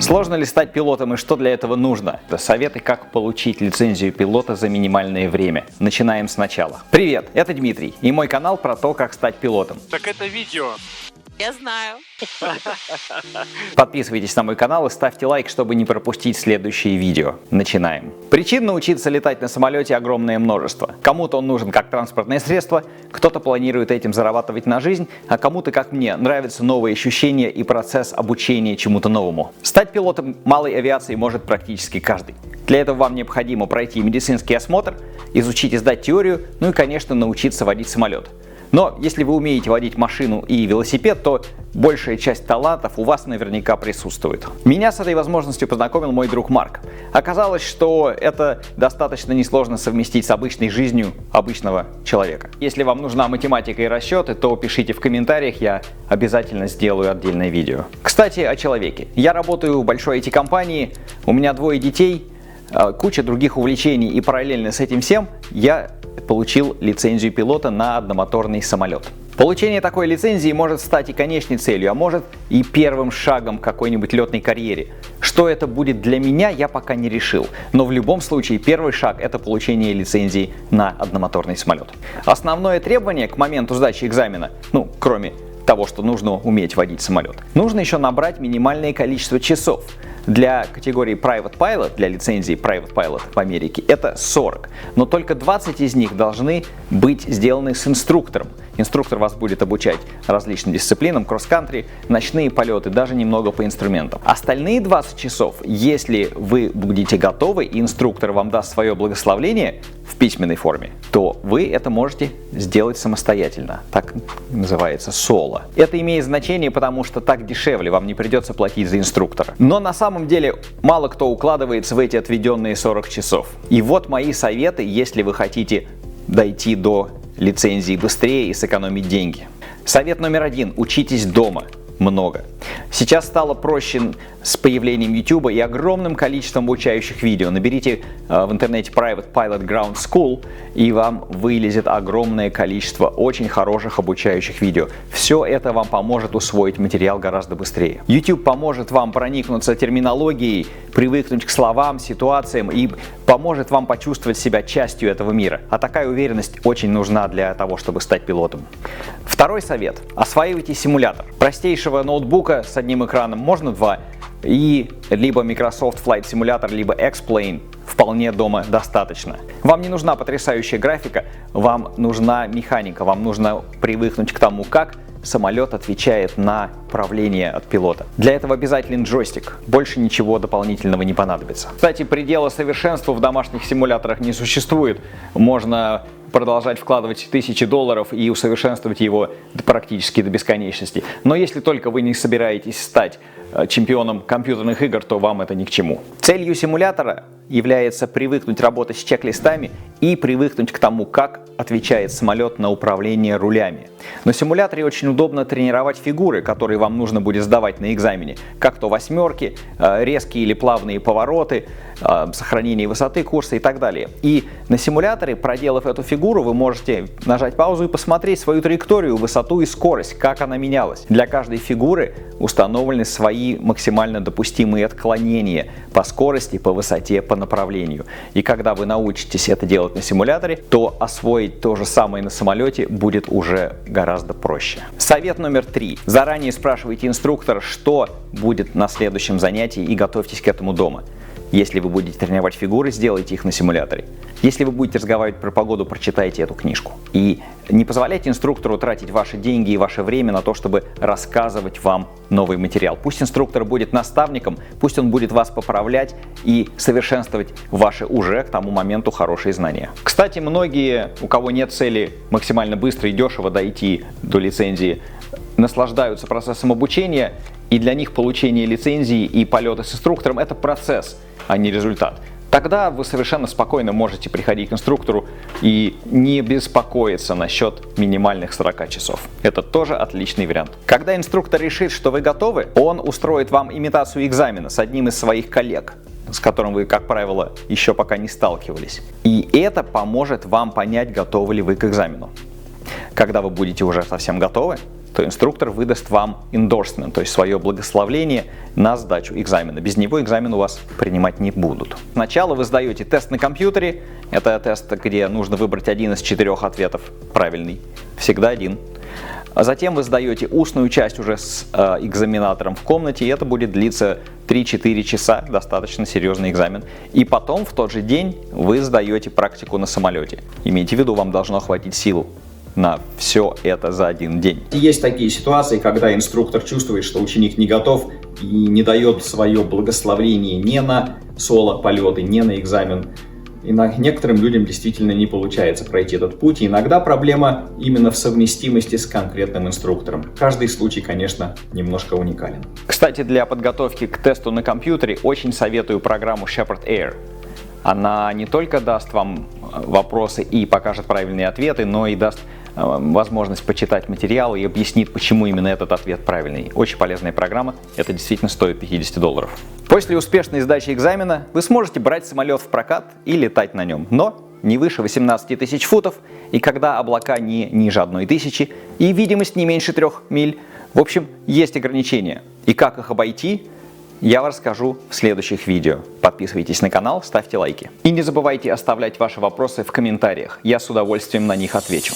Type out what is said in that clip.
Сложно ли стать пилотом и что для этого нужно? Советы, как получить лицензию пилота за минимальное время. Начинаем сначала. Привет, это Дмитрий и мой канал про то, как стать пилотом. Так это видео. Я знаю. Подписывайтесь на мой канал и ставьте лайк, чтобы не пропустить следующие видео. Начинаем. Причин научиться летать на самолете огромное множество. Кому-то он нужен как транспортное средство, кто-то планирует этим зарабатывать на жизнь, а кому-то, как мне, нравятся новые ощущения и процесс обучения чему-то новому. Стать пилотом малой авиации может практически каждый. Для этого вам необходимо пройти медицинский осмотр, изучить и сдать теорию, ну и, конечно, научиться водить самолет. Но если вы умеете водить машину и велосипед, то большая часть талантов у вас наверняка присутствует. Меня с этой возможностью познакомил мой друг Марк. Оказалось, что это достаточно несложно совместить с обычной жизнью обычного человека. Если вам нужна математика и расчеты, то пишите в комментариях, я обязательно сделаю отдельное видео. Кстати, о человеке. Я работаю в большой IT-компании, у меня 2 детей, куча других увлечений, и параллельно с этим всем я получил лицензию пилота на одномоторный самолет. Получение такой лицензии может стать и конечной целью, а может и первым шагом к какой-нибудь летной карьере. Что это будет для меня, я пока не решил. Но в любом случае первый шаг – это получение лицензии на одномоторный самолет. Основное требование к моменту сдачи экзамена, кроме того, что нужно уметь водить самолет, нужно еще набрать минимальное количество часов. Для категории Private Pilot, для лицензии Private Pilot в Америке, это 40. Но только 20 из них должны быть сделаны с инструктором. Инструктор вас будет обучать различным дисциплинам, кросс-кантри, ночные полеты, даже немного по инструментам. Остальные 20 часов, если вы будете готовы и инструктор вам даст свое благословение в письменной форме, то вы это можете сделать самостоятельно. Так называется соло. Это имеет значение, потому что так дешевле, вам не придется платить за инструктора. Но на самом деле мало кто укладывается в эти отведенные 40 часов. И вот мои советы, если вы хотите дойти до лицензии быстрее и сэкономить деньги. Совет номер 1. Учитесь дома. Много. Сейчас стало проще с появлением YouTube и огромным количеством обучающих видео. Наберите в интернете Private Pilot Ground School, и вам вылезет огромное количество очень хороших обучающих видео. Все это вам поможет усвоить материал гораздо быстрее. YouTube поможет вам проникнуться терминологией, привыкнуть к словам, ситуациям и поможет вам почувствовать себя частью этого мира. А такая уверенность очень нужна для того, чтобы стать пилотом. Второй совет. Осваивайте симулятор. Простейшего ноутбука с одним экраном, можно 2, и либо Microsoft Flight Simulator, либо X-Plane вполне дома достаточно. Вам не нужна потрясающая графика, вам нужна механика, вам нужно привыкнуть к тому, как самолет отвечает на управление от пилота. Для этого обязателен джойстик, больше ничего дополнительного не понадобится. Кстати, предела совершенства в домашних симуляторах не существует, можно продолжать вкладывать $1000 и усовершенствовать его практически до бесконечности. Но если только вы не собираетесь стать чемпионом компьютерных игр, то вам это ни к чему. Целью симулятора является привыкнуть работать с чек-листами и привыкнуть к тому, как отвечает самолет на управление рулями. На симуляторе очень удобно тренировать фигуры, которые вам нужно будет сдавать на экзамене, как то восьмерки, резкие или плавные повороты, сохранение высоты курса и так далее. И на симуляторе, проделав эту фигуру, вы можете нажать паузу и посмотреть свою траекторию, высоту и скорость, как она менялась. Для каждой фигуры установлены свои максимально допустимые отклонения по скорости, по высоте, по направлению. И когда вы научитесь это делать на симуляторе, то освоить то же самое на самолете будет уже гораздо проще. Совет номер 3. Заранее спрашивайте инструктора, что будет на следующем занятии, и готовьтесь к этому дома. Если вы будете тренировать фигуры, сделайте их на симуляторе. Если вы будете разговаривать про погоду, прочитайте эту книжку. И не позволяйте инструктору тратить ваши деньги и ваше время на то, чтобы рассказывать вам новый материал. Пусть инструктор будет наставником, пусть он будет вас поправлять и совершенствовать ваши уже к тому моменту хорошие знания. Кстати, многие, у кого нет цели максимально быстро и дешево дойти до лицензии, наслаждаются процессом обучения, и для них получение лицензии и полеты с инструктором – это процесс, а не результат. Тогда вы совершенно спокойно можете приходить к инструктору и не беспокоиться насчет минимальных 40 часов. Это тоже отличный вариант. Когда инструктор решит, что вы готовы, он устроит вам имитацию экзамена с одним из своих коллег, с которым вы, как правило, еще пока не сталкивались. И это поможет вам понять, готовы ли вы к экзамену. Когда вы будете уже совсем готовы, то инструктор выдаст вам endorsement, то есть свое благословление на сдачу экзамена. Без него экзамен у вас принимать не будут. Сначала вы сдаете тест на компьютере. Это тест, где нужно выбрать один из 4 ответов правильный. Всегда один. Затем вы сдаете устную часть уже с экзаменатором в комнате, и это будет длиться 3-4 часа, достаточно серьезный экзамен. И потом в тот же день вы сдаете практику на самолете. Имейте в виду, вам должно хватить сил на все это за один день. Есть такие ситуации, когда инструктор чувствует, что ученик не готов и не дает свое благословение ни на соло-полеты, ни на экзамен. И некоторым людям действительно не получается пройти этот путь. И иногда проблема именно в совместимости с конкретным инструктором. Каждый случай, конечно, немножко уникален. Кстати, для подготовки к тесту на компьютере очень советую программу Shepherd Air. Она не только даст вам вопросы и покажет правильные ответы, но и даст возможность почитать материалы и объяснит, почему именно этот ответ правильный. Очень полезная программа, это действительно стоит $50. После успешной сдачи экзамена вы сможете брать самолет в прокат и летать на нем, но не выше 18 тысяч футов, и когда облака не ниже 1000 и видимость не меньше 3 миль. В общем, есть ограничения. И как их обойти, я расскажу в следующих видео. Подписывайтесь на канал, ставьте лайки. И не забывайте оставлять ваши вопросы в комментариях. Я с удовольствием на них отвечу.